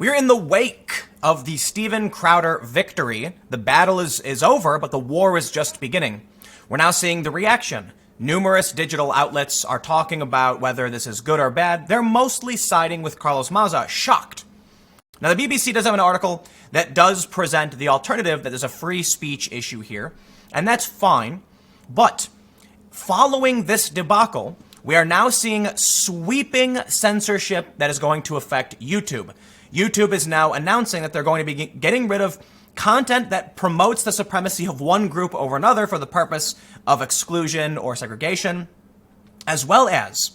We're in the wake of the Steven Crowder victory. The battle is over, but the war is just beginning. We're now seeing the reaction. Numerous digital outlets are talking about whether this is good or bad. They're mostly siding with Carlos Maza, shocked. Now, the BBC does have an article that does present the alternative, that there's a free speech issue here, and that's fine. But following this debacle, we are now seeing sweeping censorship that is going to affect YouTube. YouTube is now announcing that they're going to be getting rid of content that promotes the supremacy of one group over another for the purpose of exclusion or segregation, as well as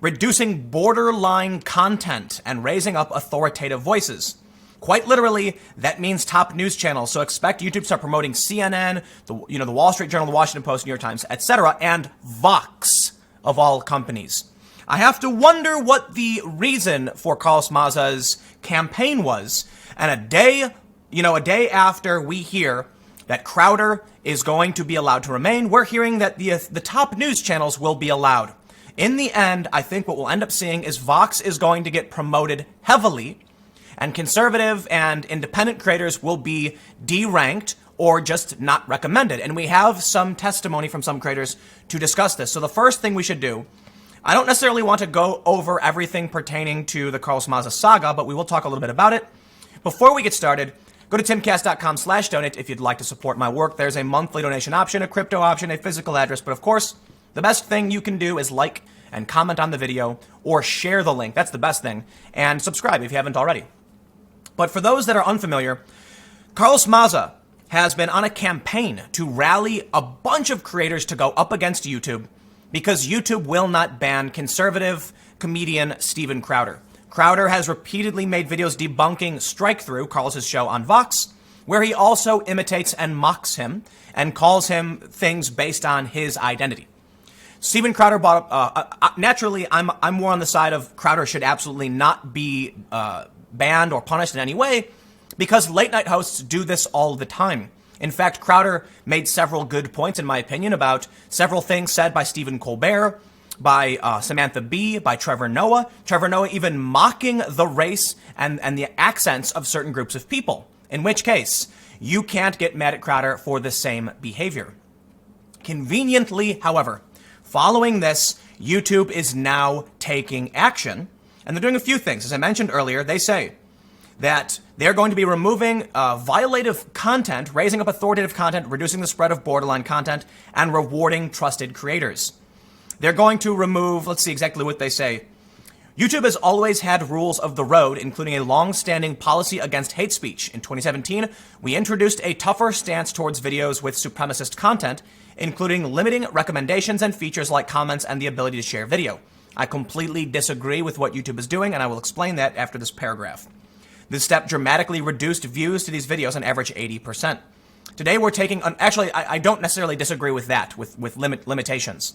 reducing borderline content and raising up authoritative voices. Quite literally, that means top news channels. So expect YouTube to start promoting CNN, the Wall Street Journal, the Washington Post, New York Times, etc., and Vox of all companies. I have to wonder what the reason for Carlos Maza's campaign was. And a day after we hear that Crowder is going to be allowed to remain, we're hearing that the top news channels will be allowed. In the end, I think what we'll end up seeing is Vox is going to get promoted heavily, and conservative and independent creators will be deranked or just not recommended. And we have some testimony from some creators to discuss this. So the first thing we should do, I don't necessarily want to go over everything pertaining to the Carlos Maza saga, but we will talk a little bit about it. Before we get started, go to timcast.com/donate if you'd like to support my work. There's a monthly donation option, a crypto option, a physical address, but of course, the best thing you can do is like and comment on the video or share the link. That's the best thing. And subscribe if you haven't already. But for those that are unfamiliar, Carlos Maza has been on a campaign to rally a bunch of creators to go up against YouTube because YouTube will not ban conservative comedian Steven Crowder. Crowder has repeatedly made videos debunking Strikethrough, Carlos's show on Vox, where he also imitates and mocks him and calls him things based on his identity. Steven Crowder brought up, naturally, I'm more on the side of Crowder should absolutely not be banned or punished in any way because late night hosts do this all the time. In fact, Crowder made several good points, in my opinion, about several things said by Stephen Colbert, by Samantha Bee, by Trevor Noah. Trevor Noah even mocking the race and the accents of certain groups of people, in which case you can't get mad at Crowder for the same behavior. Conveniently, however, following this, YouTube is now taking action, and they're doing a few things. As I mentioned earlier, they say that they're going to be removing violative content, raising up authoritative content, reducing the spread of borderline content, and rewarding trusted creators. They're going to remove, let's see exactly what they say. YouTube has always had rules of the road, including a long-standing policy against hate speech. In 2017, we introduced a tougher stance towards videos with supremacist content, including limiting recommendations and features like comments and the ability to share video. I completely disagree with what YouTube is doing, and I will explain that after this paragraph. This step dramatically reduced views to these videos on average 80%. Today we're taking, actually, I don't necessarily disagree with that, with limitations.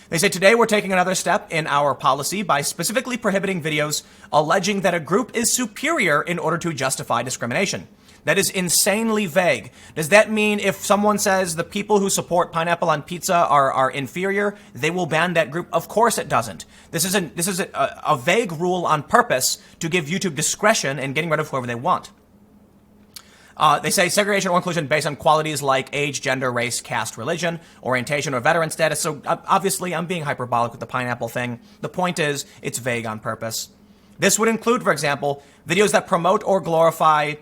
They say today we're taking another step in our policy by specifically prohibiting videos alleging that a group is superior in order to justify discrimination. That is insanely vague. Does that mean if someone says the people who support pineapple on pizza are inferior, they will ban that group? Of course it doesn't. This is a vague rule on purpose to give YouTube discretion in getting rid of whoever they want. They say segregation or inclusion based on qualities like age, gender, race, caste, religion, orientation, or veteran status. So obviously I'm being hyperbolic with the pineapple thing. The point is it's vague on purpose. This would include, for example, videos that promote or glorify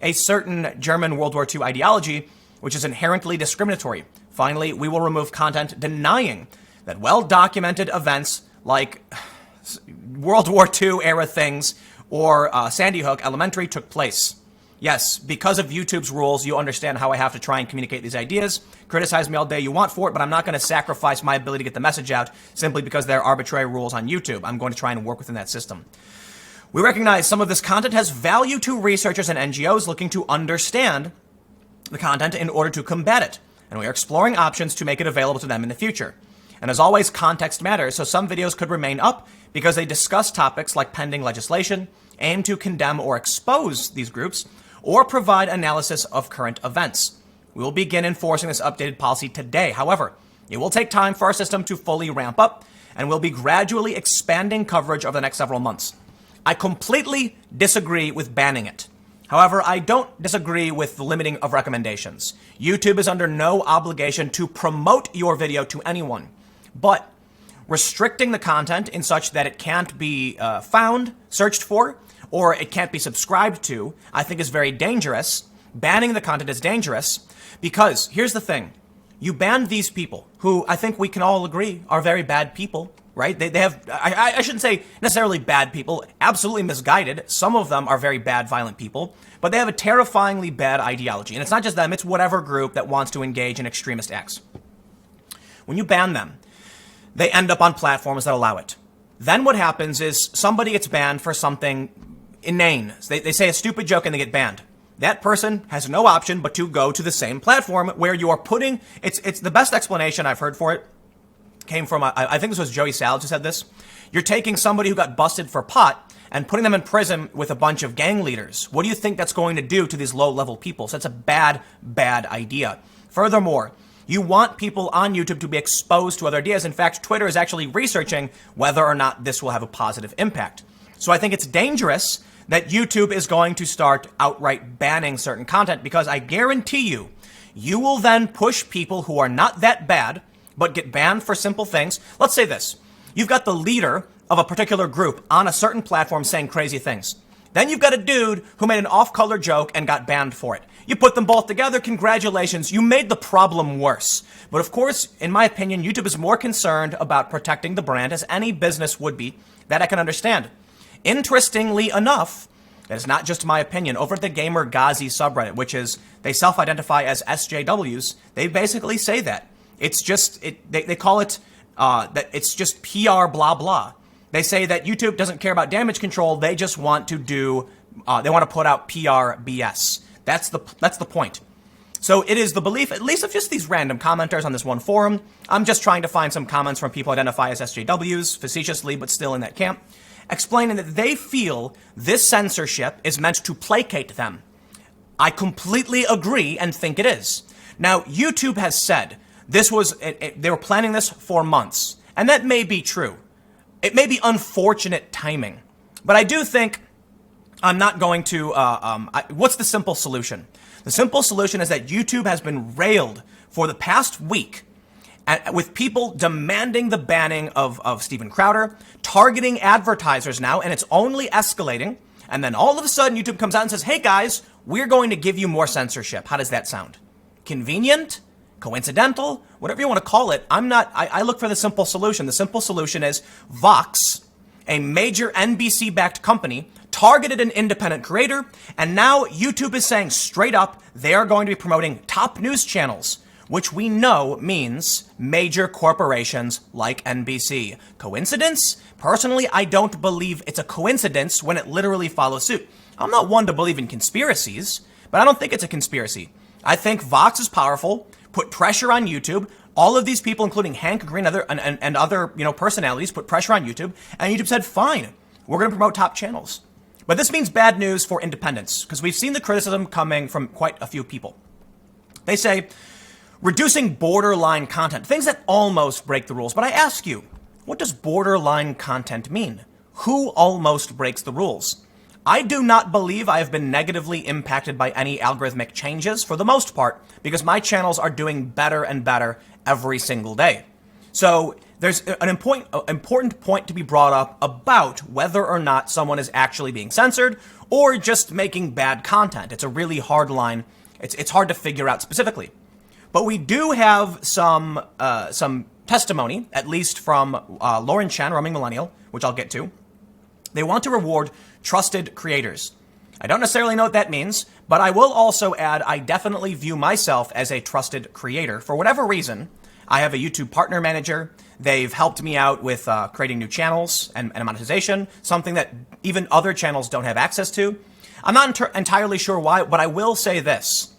a certain German World War II ideology, which is inherently discriminatory. Finally, we will remove content denying that well-documented events like World War II era things or Sandy Hook Elementary took place. Yes, because of YouTube's rules, you understand how I have to try and communicate these ideas. Criticize me all day you want for it, but I'm not going to sacrifice my ability to get the message out simply because there are arbitrary rules on YouTube. I'm going to try and work within that system. We recognize some of this content has value to researchers and NGOs looking to understand the content in order to combat it, and we are exploring options to make it available to them in the future. And as always, context matters, so some videos could remain up because they discuss topics like pending legislation, aim to condemn or expose these groups, or provide analysis of current events. We will begin enforcing this updated policy today. However, it will take time for our system to fully ramp up, and we'll be gradually expanding coverage over the next several months. I completely disagree with banning it. However, I don't disagree with the limiting of recommendations. YouTube is under no obligation to promote your video to anyone, but restricting the content in such that it can't be found, searched for, or it can't be subscribed to, I think is very dangerous. Banning the content is dangerous because here's the thing. You ban these people who I think we can all agree are very bad people, right? They have, I shouldn't say necessarily bad people, absolutely misguided. Some of them are very bad, violent people, but they have a terrifyingly bad ideology. And it's not just them, it's whatever group that wants to engage in extremist acts. When you ban them, they end up on platforms that allow it. Then what happens is somebody gets banned for something inane. They say a stupid joke and they get banned. That person has no option but to go to the same platform where you are putting, it's the best explanation I've heard for it came from, I think this was Joey Salads who said this. You're taking somebody who got busted for pot and putting them in prison with a bunch of gang leaders. What do you think that's going to do to these low-level people? So that's a bad, bad idea. Furthermore, you want people on YouTube to be exposed to other ideas. In fact, Twitter is actually researching whether or not this will have a positive impact. So I think it's dangerous that YouTube is going to start outright banning certain content because I guarantee you, you will then push people who are not that bad, but get banned for simple things. Let's say this. You've got the leader of a particular group on a certain platform saying crazy things. Then you've got a dude who made an off-color joke and got banned for it. You put them both together, congratulations, you made the problem worse. But of course, in my opinion, YouTube is more concerned about protecting the brand as any business would be. That I can understand. Interestingly enough, that is not just my opinion, over at the Gamer Ghazi subreddit, which is, they self-identify as SJWs, they basically say that. It's just, they call it, that it's just PR blah blah. They say that YouTube doesn't care about damage control, they just want to do, they want to put out PR BS. That's the point. So it is the belief, at least of just these random commenters on this one forum. I'm just trying to find some comments from people identify as SJWs, facetiously, but still in that camp, explaining that they feel this censorship is meant to placate them. I completely agree and think it is. Now, YouTube has said this was, they were planning this for months, and that may be true. It may be unfortunate timing, but I do think I'm not going to, what's the simple solution? The simple solution is that YouTube has been railed for the past week with people demanding the banning of Steven Crowder, targeting advertisers now, and it's only escalating. And then all of a sudden YouTube comes out and says, hey guys, we're going to give you more censorship. How does that sound? Convenient? Coincidental? Whatever you want to call it. I look for the simple solution. The simple solution is Vox, a major NBC-backed company, targeted an independent creator, and now YouTube is saying straight up they are going to be promoting top news channels, which we know means major corporations like NBC. Coincidence? Personally, I don't believe it's a coincidence when it literally follows suit. I'm not one to believe in conspiracies, but I don't think it's a conspiracy. I think Vox is powerful, put pressure on YouTube. All of these people, including Hank Green and other personalities, put pressure on YouTube, and YouTube said, fine, we're going to promote top channels. But this means bad news for independents, because we've seen the criticism coming from quite a few people. They say, reducing borderline content, things that almost break the rules. But I ask you, what does borderline content mean? Who almost breaks the rules? I do not believe I have been negatively impacted by any algorithmic changes for the most part, because my channels are doing better and better every single day. So there's an important point to be brought up about whether or not someone is actually being censored or just making bad content. It's a really hard line. It's hard to figure out specifically. But we do have some testimony, at least from Lauren Chen, Roaming Millennial, which I'll get to. They want to reward trusted creators. I don't necessarily know what that means, but I will also add I definitely view myself as a trusted creator. For whatever reason, I have a YouTube partner manager. They've helped me out with creating new channels and monetization, something that even other channels don't have access to. I'm not entirely sure why, but I will say this.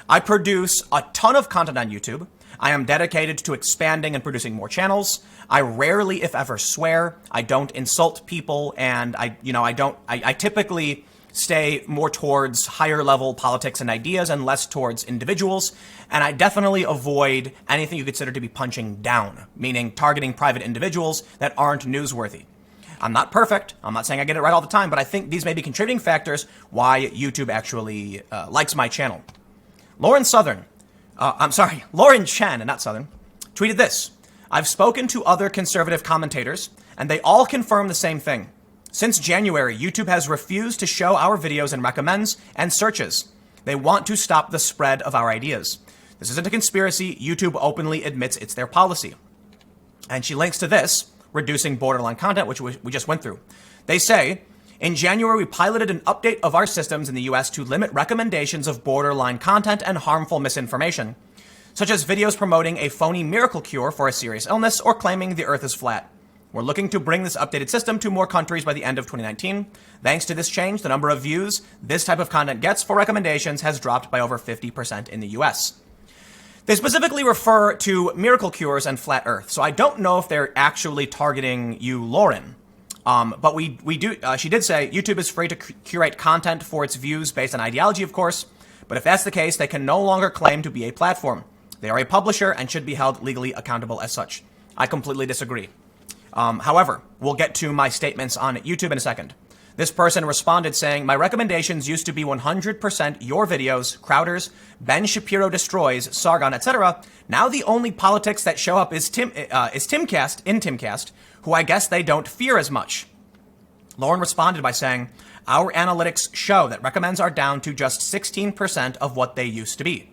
I produce a ton of content on YouTube. I am dedicated to expanding and producing more channels. I rarely, if ever, swear. I don't insult people, and I typically stay more towards higher level politics and ideas and less towards individuals. And I definitely avoid anything you consider to be punching down, meaning targeting private individuals that aren't newsworthy. I'm not perfect. I'm not saying I get it right all the time, but I think these may be contributing factors why YouTube actually likes my channel. Lauren Chen, and not Southern, tweeted this. I've spoken to other conservative commentators, and they all confirm the same thing. Since January, YouTube has refused to show our videos in recommends and searches. They want to stop the spread of our ideas. This isn't a conspiracy. YouTube openly admits it's their policy. And she links to this, reducing borderline content, which we just went through. They say, in January, we piloted an update of our systems in the US to limit recommendations of borderline content and harmful misinformation, such as videos promoting a phony miracle cure for a serious illness or claiming the earth is flat. We're looking to bring this updated system to more countries by the end of 2019. Thanks to this change, the number of views this type of content gets for recommendations has dropped by over 50% in the US. They specifically refer to miracle cures and flat earth. So I don't know if they're actually targeting you, Lauren. But we do. She did say YouTube is free to curate content for its views based on ideology, of course. But if that's the case, they can no longer claim to be a platform. They are a publisher and should be held legally accountable as such. I completely disagree. However, we'll get to my statements on YouTube in a second. This person responded saying, my recommendations used to be 100% your videos, Crowder's, Ben Shapiro Destroys, Sargon, etc. Now the only politics that show up is Timcast, who I guess they don't fear as much. Lauren responded by saying, our analytics show that recommends are down to just 16% of what they used to be.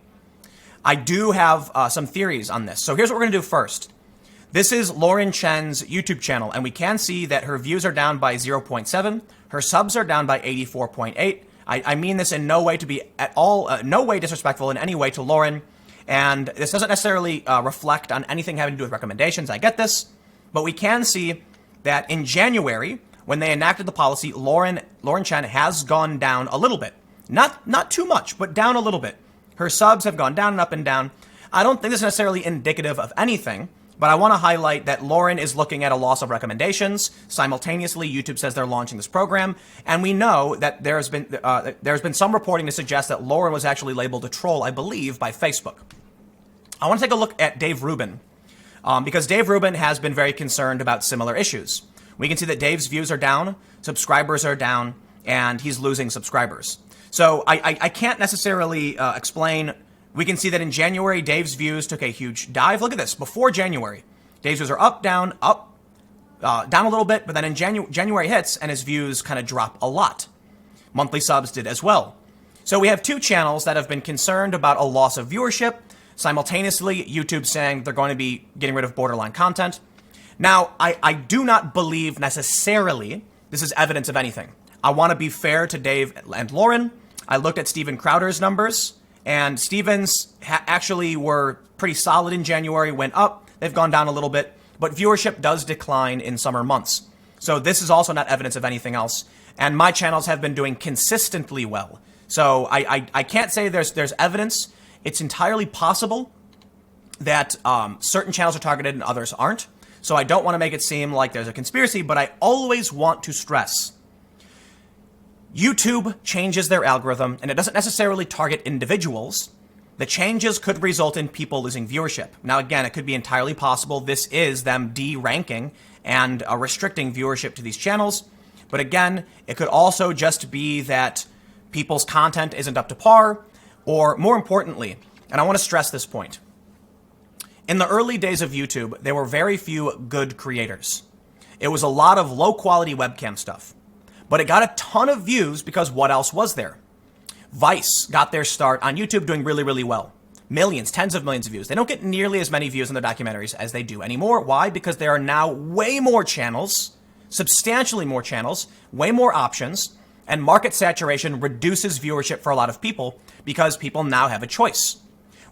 I do have some theories on this. So here's what we're going to do first. This is Lauren Chen's YouTube channel, and we can see that her views are down by 0.7. Her subs are down by 84.8. I mean this in no way to be at all, no way disrespectful in any way to Lauren. And this doesn't necessarily reflect on anything having to do with recommendations. I get this. But we can see that in January, when they enacted the policy, Lauren Chen has gone down a little bit. Not too much, but down a little bit. Her subs have gone down and up and down. I don't think this is necessarily indicative of anything. But I want to highlight that Lauren is looking at a loss of recommendations. Simultaneously, YouTube says they're launching this program. And we know that there's been some reporting to suggest that Lauren was actually labeled a troll, I believe, by Facebook. I want to take a look at Dave Rubin, because Dave Rubin has been very concerned about similar issues. We can see that Dave's views are down, subscribers are down, and he's losing subscribers. So I can't necessarily explain. We can see that in January, Dave's views took a huge dive. Look at this. Before January, Dave's views are up, down a little bit. But then in January hits and his views kind of drop a lot. Monthly subs did as well. So we have two channels that have been concerned about a loss of viewership. Simultaneously, YouTube saying they're going to be getting rid of borderline content. Now, I do not believe necessarily this is evidence of anything. I want to be fair to Dave and Lauren. I looked at Steven Crowder's numbers. And Stevens actually were pretty solid in January, went up. They've gone down a little bit, but viewership does decline in summer months. So this is also not evidence of anything else. And my channels have been doing consistently well. So I can't say there's evidence. It's entirely possible that certain channels are targeted and others aren't. So I don't want to make it seem like there's a conspiracy, but I always want to stress YouTube changes their algorithm, and it doesn't necessarily target individuals. The changes could result in people losing viewership. Now, again, it could be entirely possible this is them de-ranking and restricting viewership to these channels. But again, it could also just be that people's content isn't up to par, or more importantly, and I want to stress this point, in the early days of YouTube, there were very few good creators. It was a lot of low-quality webcam stuff. But it got a ton of views because what else was there? Vice got their start on YouTube doing really, really well. Millions, tens of millions of views. They don't get nearly as many views on their documentaries as they do anymore. Why? Because there are now way more channels, substantially more channels, way more options, and market saturation reduces viewership for a lot of people because people now have a choice.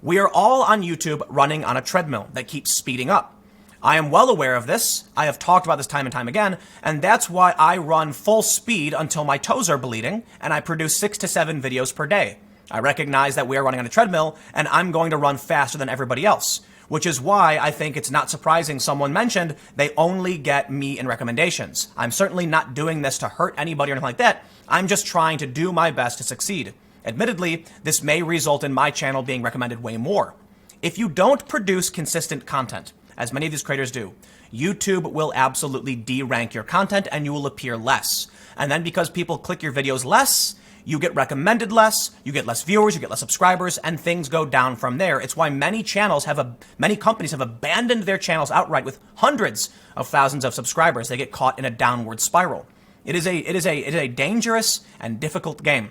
We are all on YouTube running on a treadmill that keeps speeding up. I am well aware of this. I have talked about this time and time again, and that's why I run full speed until my toes are bleeding, and I produce 6 to 7 videos per day. I recognize that we are running on a treadmill, and I'm going to run faster than everybody else, which is why I think it's not surprising someone mentioned they only get me in recommendations. I'm certainly not doing this to hurt anybody or anything like that. I'm just trying to do my best to succeed. Admittedly, this may result in my channel being recommended way more. If you don't produce consistent content, as many of these creators do, YouTube will absolutely de-rank your content and you will appear less. And then because people click your videos less, you get recommended less, you get less viewers, you get less subscribers, and things go down from there. It's why many companies have abandoned their channels outright with hundreds of thousands of subscribers. They get caught in a downward spiral. It is a dangerous and difficult game.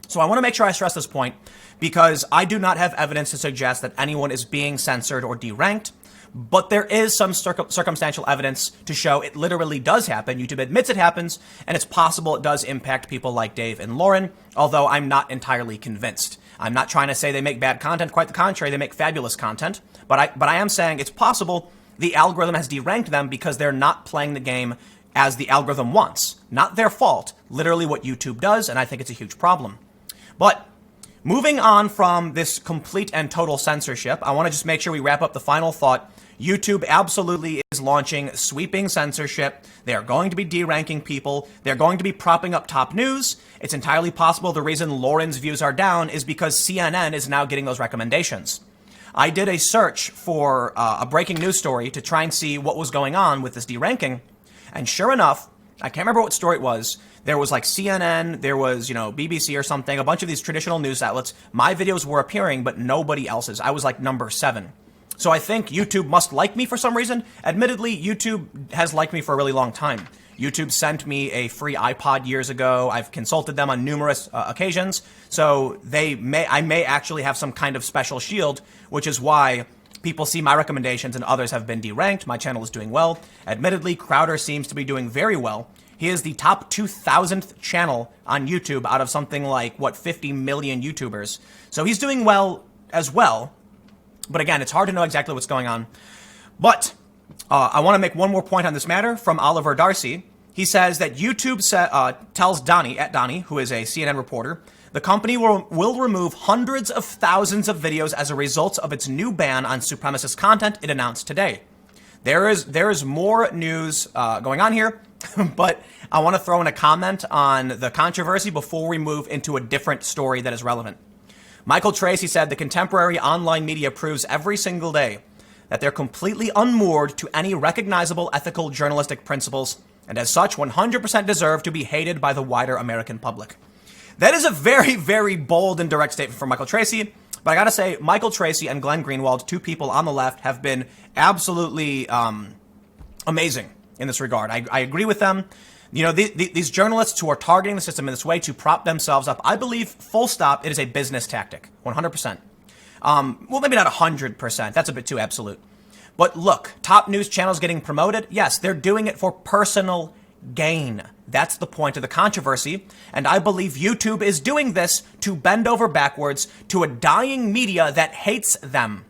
So I want to make sure I stress this point because I do not have evidence to suggest that anyone is being censored or deranked. But there is some circumstantial evidence to show it literally does happen. YouTube admits it happens, and it's possible it does impact people like Dave and Lauren, although I'm not entirely convinced. I'm not trying to say they make bad content. Quite the contrary, they make fabulous content. But I am saying it's possible the algorithm has deranked them because they're not playing the game as the algorithm wants. Not their fault. Literally what YouTube does, and I think it's a huge problem. But moving on from this complete and total censorship, I want to just make sure we wrap up the final thought. YouTube absolutely is launching sweeping censorship. They are going to be deranking people. They're going to be propping up top news. It's entirely possible the reason Lauren's views are down is because CNN is now getting those recommendations. I did a search for a breaking news story to try and see what was going on with this deranking. And sure enough, I can't remember what story it was. There was like CNN, there was, BBC or something, a bunch of these traditional news outlets. My videos were appearing, but nobody else's. I was like number 7. So I think YouTube must like me for some reason. Admittedly, YouTube has liked me for a really long time. YouTube sent me a free iPod years ago. I've consulted them on numerous occasions. So I may actually have some kind of special shield, which is why people see my recommendations and others have been deranked. My channel is doing well. Admittedly, Crowder seems to be doing very well. He is the top 2,000th channel on YouTube out of something like, 50 million YouTubers. So he's doing well as well. But again, it's hard to know exactly what's going on. But I want to make one more point on this matter from Oliver Darcy. He says that YouTube tells Donnie, who is a CNN reporter, the company will remove hundreds of thousands of videos as a result of its new ban on supremacist content it announced today. There is more news going on here, but I want to throw in a comment on the controversy before we move into a different story that is relevant. Michael Tracy said the contemporary online media proves every single day that they're completely unmoored to any recognizable ethical journalistic principles, and as such 100% deserve to be hated by the wider American public. That is a very, very bold and direct statement from Michael Tracy, but I gotta say, Michael Tracy and Glenn Greenwald, two people on the left, have been absolutely amazing in this regard. I agree with them. These journalists who are targeting the system in this way to prop themselves up, I believe, full stop, it is a business tactic, 100%. Well, maybe not 100%. That's a bit too absolute. But look, top news channels getting promoted. Yes, they're doing it for personal gain. That's the point of the controversy. And I believe YouTube is doing this to bend over backwards to a dying media that hates them.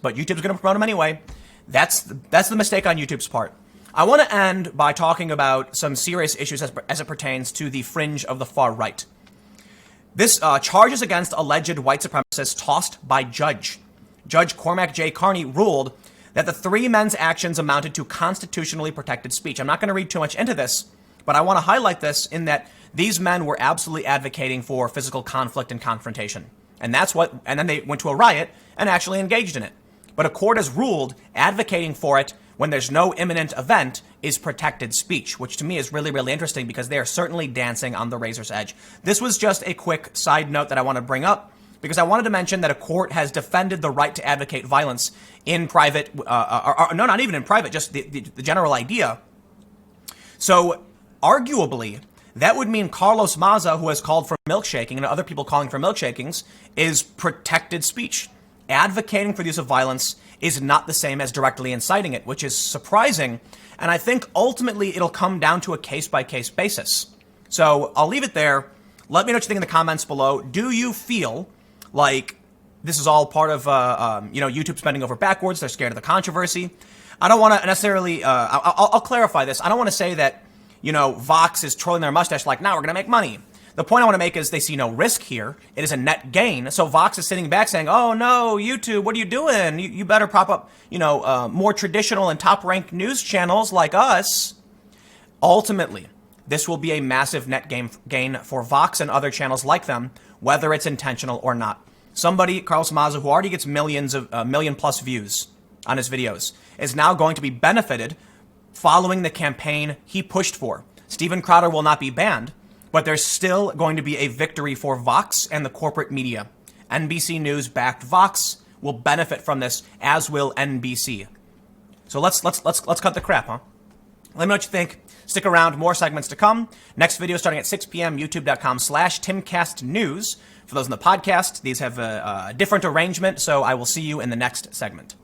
But YouTube's going to promote them anyway. That's the mistake on YouTube's part. I want to end by talking about some serious issues as it pertains to the fringe of the far right. This charges against alleged white supremacists tossed by Judge Cormac J. Carney ruled that the three men's actions amounted to constitutionally protected speech. I'm not going to read too much into this, but I want to highlight this in that these men were absolutely advocating for physical conflict and confrontation. And then they went to a riot and actually engaged in it. But a court has ruled advocating for it when there's no imminent event is protected speech, which to me is really, really interesting because they are certainly dancing on the razor's edge. This was just a quick side note that I want to bring up because I wanted to mention that a court has defended the right to advocate violence in private, no, not even in private, just the general idea. So arguably, that would mean Carlos Maza, who has called for milkshaking, and other people calling for milkshakings, is protected speech. Advocating for the use of violence is not the same as directly inciting it, which is surprising. And I think ultimately it'll come down to a case-by-case basis. So I'll leave it there. Let me know what you think in the comments below. Do you feel like this is all part of, YouTube spending over backwards? They're scared of the controversy. I don't want to necessarily, I'll clarify this. I don't want to say that, Vox is twirling their mustache like, now we're going to make money. The point I want to make is they see no risk here. It is a net gain. So Vox is sitting back saying, oh no, YouTube, what are you doing? You better prop up, more traditional and top-ranked news channels like us. Ultimately, this will be a massive net gain for Vox and other channels like them, whether it's intentional or not. Somebody, Carlos Maza, who already gets million plus views, on his videos is now going to be benefited following the campaign he pushed for. Steven Crowder will not be banned, but there's still going to be a victory for Vox and the corporate media. NBC News-backed Vox will benefit from this, as will NBC. So let's cut the crap, huh? Let me know what you think. Stick around, more segments to come. Next video starting at 6 p.m., youtube.com/TimCastNews. For those in the podcast, these have a different arrangement, so I will see you in the next segment.